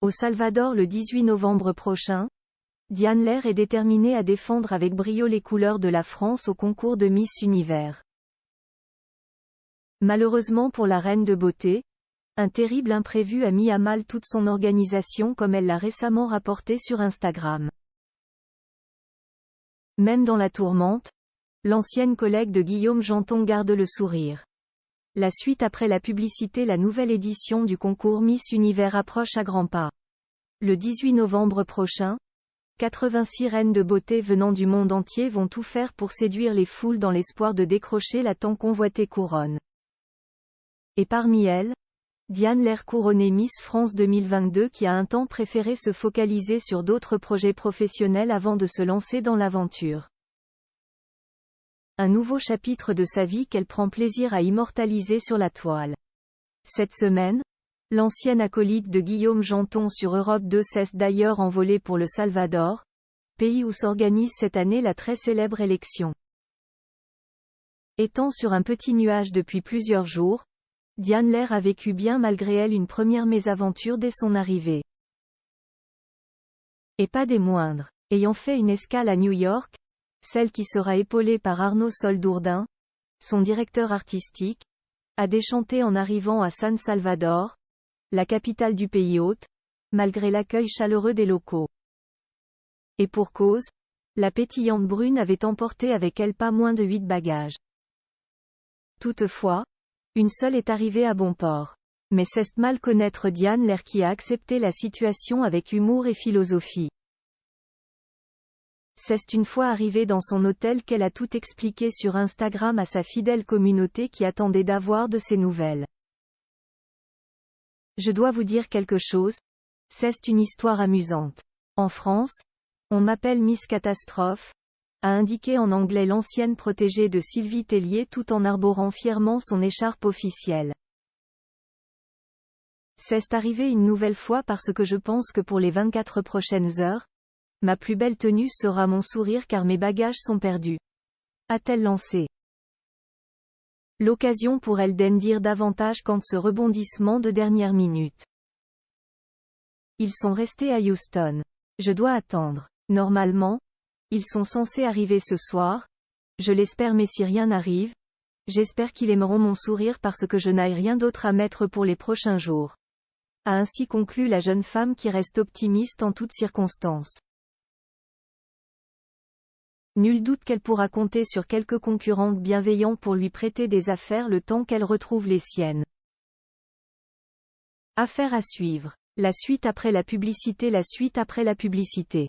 Au Salvador le 18 novembre prochain, Diane Lair est déterminée à défendre avec brio les couleurs de la France au concours de Miss Univers. Malheureusement pour la reine de beauté, un terrible imprévu a mis à mal toute son organisation comme elle l'a récemment rapporté sur Instagram. Même dans la tourmente, l'ancienne collègue de Guillaume Janton garde le sourire. La suite après la publicité. La nouvelle édition du concours Miss Univers approche à grands pas. Le 18 novembre prochain, 86 reines de beauté venant du monde entier vont tout faire pour séduire les foules dans l'espoir de décrocher la tant convoitée couronne. Et parmi elles, Diane Lair couronnée Miss France 2022 qui a un temps préféré se focaliser sur d'autres projets professionnels avant de se lancer dans l'aventure. Un nouveau chapitre de sa vie qu'elle prend plaisir à immortaliser sur la toile. Cette semaine, l'ancienne acolyte de Guillaume Janton sur Europe 2 cesse d'ailleurs envolée pour le Salvador, pays où s'organise cette année la très célèbre élection. Étant sur un petit nuage depuis plusieurs jours, Diane Lair a vécu bien malgré elle une première mésaventure dès son arrivée. Et pas des moindres. Ayant fait une escale à New York, celle qui sera épaulée par Arnaud Soldourdin, son directeur artistique, a déchanté en arrivant à San Salvador, la capitale du pays hôte, malgré l'accueil chaleureux des locaux. Et pour cause, la pétillante brune avait emporté avec elle pas moins de 8 bagages. Toutefois, une seule est arrivée à bon port. Mais c'est mal connaître Diane Lair qui a accepté la situation avec humour et philosophie. C'est une fois arrivée dans son hôtel qu'elle a tout expliqué sur Instagram à sa fidèle communauté qui attendait d'avoir de ses nouvelles. Je dois vous dire quelque chose, c'est une histoire amusante. En France, on m'appelle Miss Catastrophe, a indiqué en anglais l'ancienne protégée de Sylvie Tellier tout en arborant fièrement son écharpe officielle. C'est arrivé une nouvelle fois parce que je pense que pour les 24 prochaines heures, ma plus belle tenue sera mon sourire car mes bagages sont perdus. A-t-elle lancé. L'occasion pour elle d'en dire davantage quand ce rebondissement de dernière minute. Ils sont restés à Houston. Je dois attendre. Normalement, ils sont censés arriver ce soir. Je l'espère mais si rien n'arrive, j'espère qu'ils aimeront mon sourire parce que je n'ai rien d'autre à mettre pour les prochains jours. A ainsi conclu la jeune femme qui reste optimiste en toutes circonstances. Nul doute qu'elle pourra compter sur quelques concurrentes bienveillants pour lui prêter des affaires le temps qu'elle retrouve les siennes. Affaire à suivre. La suite après la publicité. La suite après la publicité.